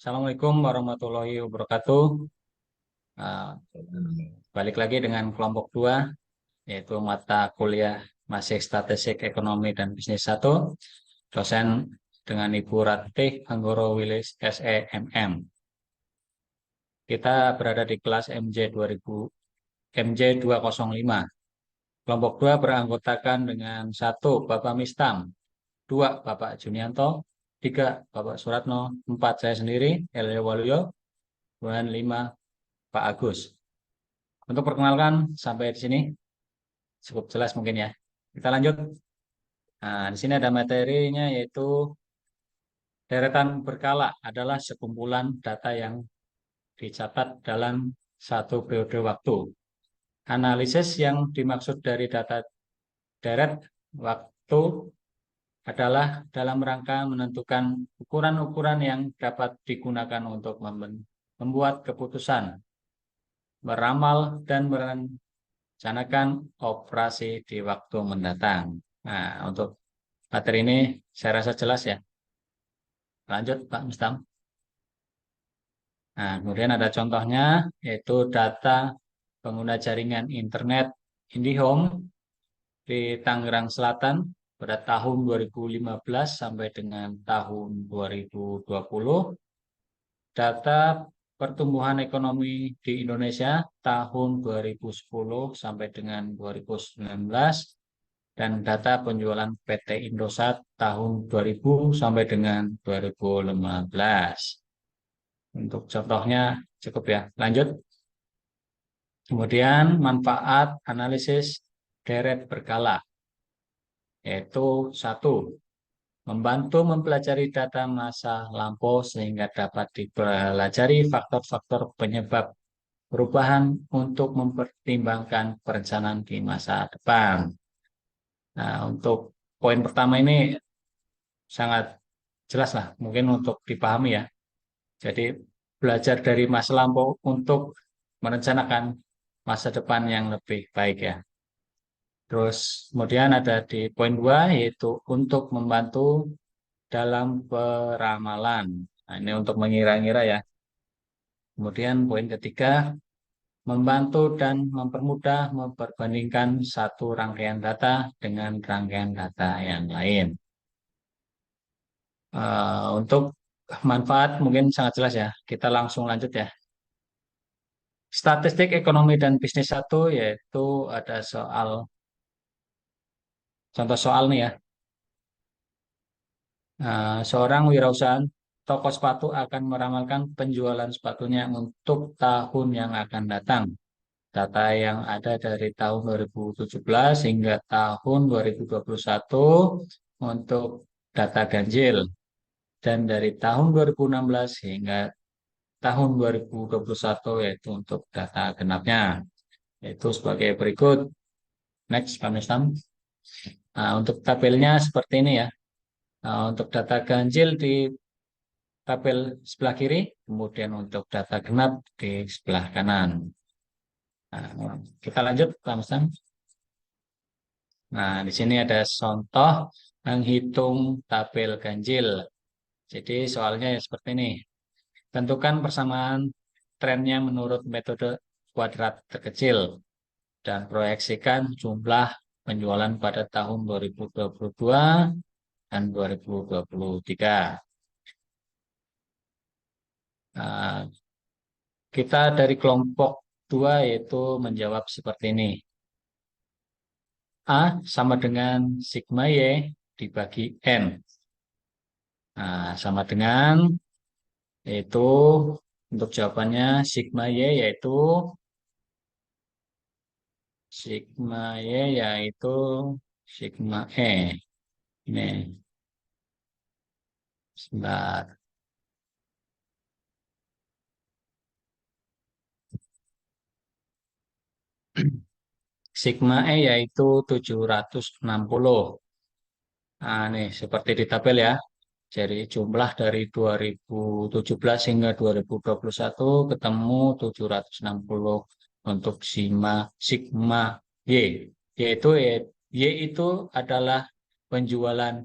Assalamualaikum warahmatullahi wabarakatuh. Uh, Balik lagi dengan kelompok 2, yaitu mata kuliah masih Statistik Ekonomi dan Bisnis 1, dosen dengan Ibu Ratih Anggoro Wilis SEMM. Kita berada di kelas MJ 205. Kelompok 2 beranggotakan dengan 1 Bapak Mistam, 2 Bapak Junianto, 3 Bapak Suratno, 4 saya sendiri, Elio Waluyo, dan 5 Pak Agus. Untuk perkenalkan sampai di sini cukup jelas mungkin ya. Kita lanjut. Nah, di sini ada materinya yaitu deretan berkala adalah sekumpulan data yang dicatat dalam satu periode waktu. Analisis yang dimaksud dari data deret waktu adalah dalam rangka menentukan ukuran-ukuran yang dapat digunakan untuk membuat keputusan, meramal, dan merencanakan operasi di waktu mendatang. Nah, untuk materi ini saya rasa jelas ya. Lanjut, Pak Mustam. Nah, kemudian ada contohnya, yaitu data pengguna jaringan internet IndiHome di Tangerang Selatan pada tahun 2015 sampai dengan tahun 2020. Data pertumbuhan ekonomi di Indonesia tahun 2010 sampai dengan 2019. Dan data penjualan PT Indosat tahun 2000 sampai dengan 2015. Untuk contohnya cukup ya. Lanjut. Kemudian manfaat analisis deret berkala, yaitu 1. Membantu mempelajari data masa lampau sehingga dapat dipelajari faktor-faktor penyebab perubahan untuk mempertimbangkan perencanaan di masa depan. Nah, untuk poin pertama ini sangat jelas lah, mungkin untuk dipahami ya. Jadi belajar dari masa lampau untuk merencanakan masa depan yang lebih baik ya. Terus kemudian ada di poin 2 yaitu untuk membantu dalam peramalan. Nah, ini untuk mengira-ngira ya. Kemudian poin ketiga, membantu dan mempermudah memperbandingkan satu rangkaian data dengan rangkaian data yang lain. Untuk manfaat mungkin sangat jelas ya. Kita langsung lanjut ya. Statistik ekonomi dan bisnis 1 yaitu ada contoh soal nih ya. Seorang wirausahaan toko sepatu akan meramalkan penjualan sepatunya untuk tahun yang akan datang. Data yang ada dari tahun 2017 hingga tahun 2021 untuk data ganjil. Dan dari tahun 2016 hingga tahun 2021 yaitu untuk data genapnya. Yaitu sebagai berikut. Next, Pak Mistam. Nah, untuk tabelnya seperti ini ya. Nah, untuk data ganjil di tabel sebelah kiri, kemudian untuk data genap di sebelah kanan. Nah, kita lanjut, Pak Mustam. Nah, di sini ada contoh menghitung tabel ganjil. Jadi soalnya ya seperti ini. Tentukan persamaan trennya menurut metode kuadrat terkecil dan proyeksikan jumlah penjualan pada tahun 2022 dan 2023. Nah, kita dari kelompok 2 yaitu menjawab seperti ini. A sama dengan sigma Y dibagi N. Nah, sama dengan yaitu untuk jawabannya sigma Y yaitu sigma Y yaitu sigma E. Ini sebentar. Sigma E yaitu 760. Nah, nih seperti di tabel ya. Jadi jumlah dari 2017 hingga 2021 ketemu 760 untuk sigma Y. Yaitu Y itu adalah penjualan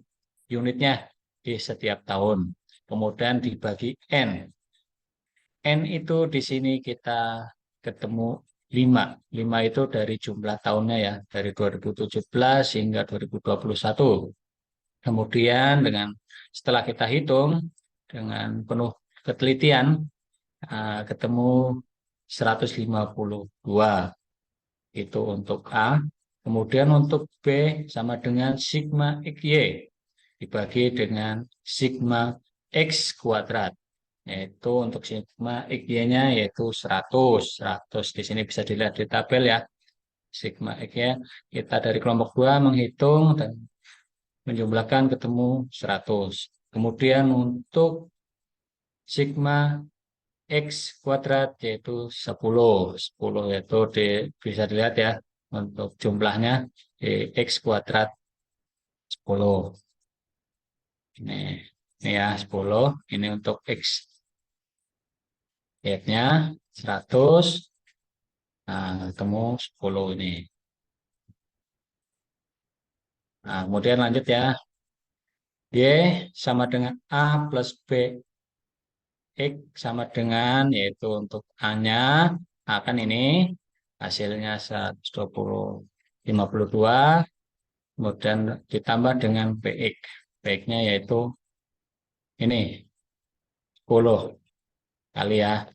unitnya di setiap tahun. Kemudian dibagi N. N itu di sini kita ketemu 5. 5 itu dari jumlah tahunnya ya, dari 2017 hingga 2021. Kemudian setelah kita hitung dengan penuh ketelitian, ketemu 152 itu untuk A. Kemudian untuk B sama dengan sigma XY dibagi dengan sigma X kuadrat. Yaitu untuk sigma XY-nya yaitu 100. 100 di sini bisa dilihat di tabel ya. Sigma X-nya kita dari kelompok 2 menghitung dan menjumlahkan ketemu 100. Kemudian untuk sigma X kuadrat yaitu 10. 10 yaitu bisa dilihat ya untuk jumlahnya di X kuadrat 10. Ini ya 10. Ini untuk X. Y-nya 100. Nah, ketemu 10 ini. Nah, kemudian lanjut ya. Y sama dengan A plus B. X sama dengan, yaitu untuk A-nya. Akan ini hasilnya 152. Kemudian ditambah dengan PX. PX-nya yaitu ini 10 kali ya.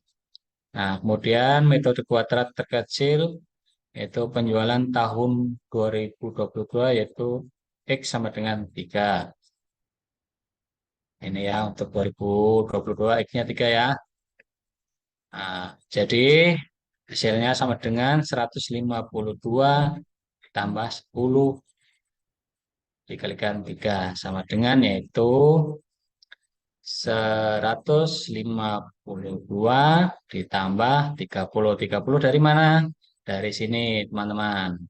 Nah, kemudian metode kuadrat terkecil yaitu penjualan tahun 2022 yaitu X sama dengan 3. Ini ya untuk 2022 X-nya 3 ya. Nah, jadi hasilnya sama dengan 152 tambah 10 dikalikan 3 sama dengan yaitu 152 ditambah 30. 30 dari mana? Dari sini teman-teman.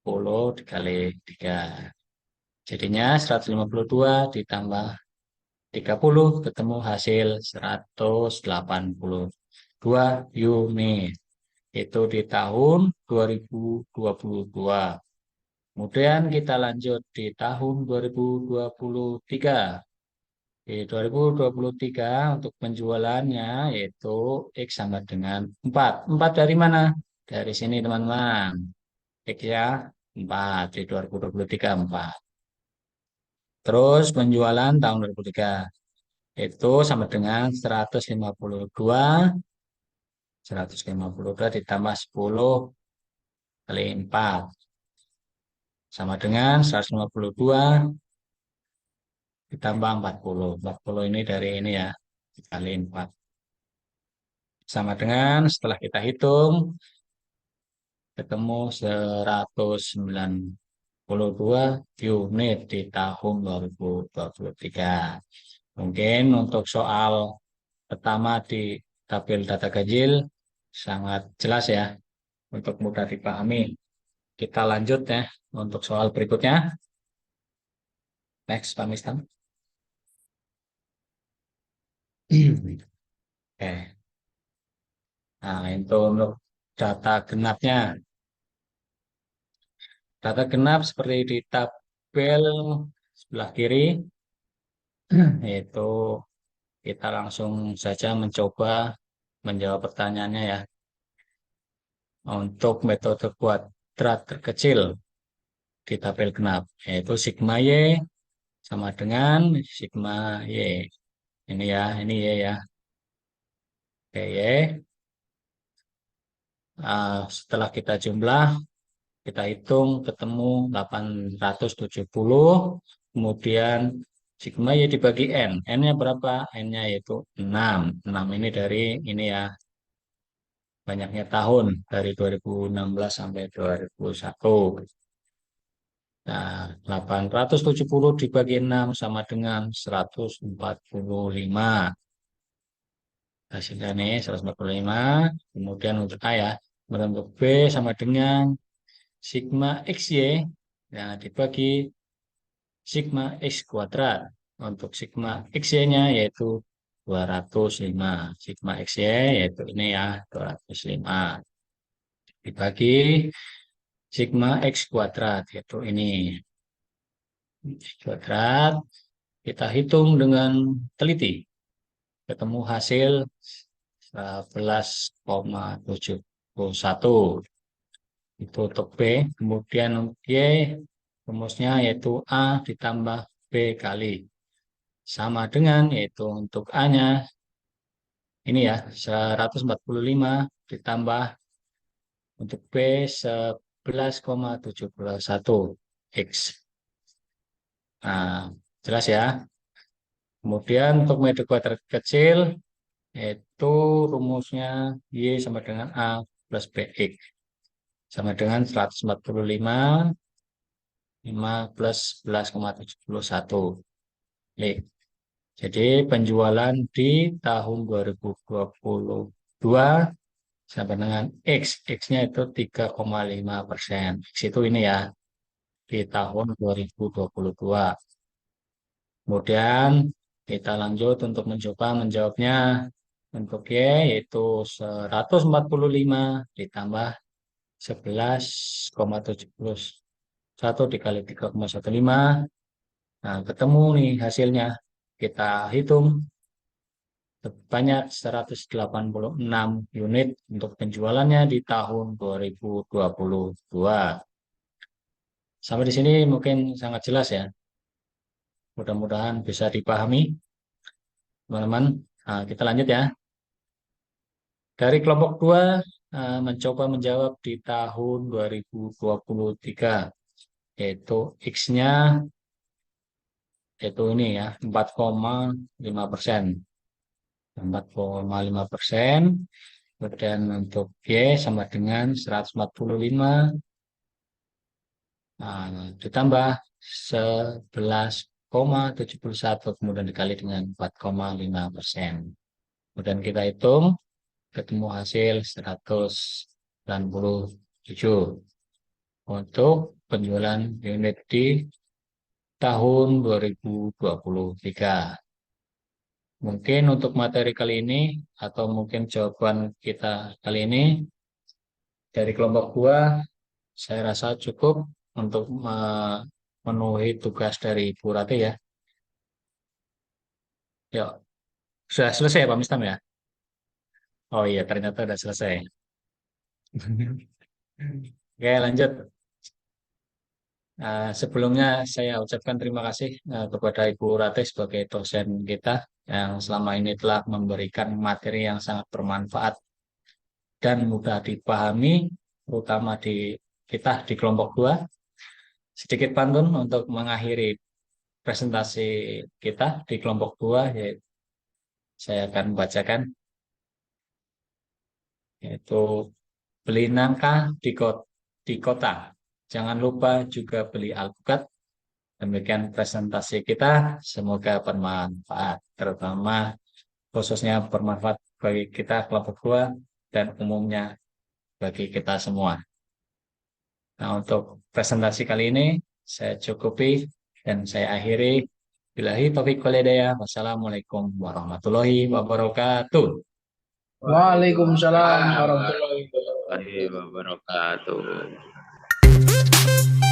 10 dikali 3. Jadinya 152 ditambah 30 ketemu hasil 182 unit. Itu di tahun 2022. Kemudian kita lanjut di tahun 2023. Di 2023 untuk penjualannya yaitu X sama dengan 4. 4 dari mana? Dari sini teman-teman. X ya 4. Di 2023 4. Terus penjualan tahun 2003 itu sama dengan 152 ditambah 10 kali 4 sama dengan 152 ditambah 40. 40 ini dari ini ya, dikali 4. Sama dengan setelah kita hitung, ketemu 192 unit di tahun 2023. Mungkin untuk soal pertama di tabel data ganjil sangat jelas ya, untuk mudah dipahami. Kita lanjut ya untuk soal berikutnya. Next, Pak Mistam. Oke. Nah, itu untuk data genapnya. Data genap seperti di tabel sebelah kiri, yaitu kita langsung saja mencoba menjawab pertanyaannya ya. Untuk metode kuadrat terkecil di tabel genap, yaitu sigma Y sama dengan sigma Y. Ini ya, ini Y ya. Oke, Y. Setelah kita jumlah, kita hitung ketemu 870. Kemudian sigma Y dibagi N. N-nya berapa? N-nya yaitu 6. 6 ini dari ini ya, banyaknya tahun dari 2016 sampai 2001. Nah, 870 dibagi 6 sama dengan 145. Hasilnya nih 145. Kemudian untuk A ya. Untuk B sama dengan sigma XY. Nah, dibagi sigma X kuadrat. Untuk sigma XY-nya yaitu 205. Sigma XY yaitu ini ya, 205. Dibagi sigma X kuadrat yaitu ini. X kuadrat. Kita hitung dengan teliti. Ketemu hasil 11,71. Itu untuk B. Kemudian Y, rumusnya yaitu A ditambah B kali. Sama dengan, yaitu untuk A-nya, ini ya, 145 ditambah untuk B 11,71 X. Nah, jelas ya. Kemudian untuk metode kuadrat kecil, yaitu rumusnya Y sama dengan A plus BX. Sama dengan 145, 5 plus 11,71. Nih, jadi penjualan di tahun 2022 sampai dengan X. X-nya itu 3,5%. X itu ini ya, di tahun 2022. Kemudian kita lanjut untuk mencoba menjawabnya. Untuk Y yaitu 145 ditambah 11,71 dikali 3,15. Nah, ketemu nih hasilnya. Kita hitung sebanyak 186 unit untuk penjualannya di tahun 2022. Sampai di sini mungkin sangat jelas ya. Mudah-mudahan bisa dipahami, teman-teman. Nah, kita lanjut ya. Dari kelompok 2 mencoba menjawab di tahun 2023, yaitu X-nya yaitu ini ya 4,5%. 4,5%. Kemudian untuk Y sama dengan 145 ditambah 11,71 kemudian dikali dengan 4,5%. Kemudian kita hitung ketemu hasil 197 untuk penjualan unit di tahun 2023. Mungkin untuk materi kali ini atau mungkin jawaban kita kali ini dari kelompok 2 saya rasa cukup untuk memenuhi tugas dari Bu Rati ya. Yuk, sudah selesai ya Pak Mistam ya? Oh iya, ternyata sudah selesai. Oke, lanjut. Sebelumnya saya ucapkan terima kasih kepada Ibu Ratih sebagai dosen kita yang selama ini telah memberikan materi yang sangat bermanfaat dan mudah dipahami, terutama di kita di kelompok 2. Sedikit pantun untuk mengakhiri presentasi kita di kelompok 2, yaitu saya akan membacakan, yaitu beli nangka di kota. Jangan lupa juga beli alpukat. Demikian presentasi kita, semoga bermanfaat, terutama khususnya bermanfaat bagi kita kelompok 2 dan umumnya bagi kita semua. Nah, untuk presentasi kali ini saya cukupi dan saya akhiri. Billahi taufiq wal hidayah. Wassalamualaikum warahmatullahi wabarakatuh. Waalaikumsalam warahmatullahi wabarakatuh. Wabarakatuh.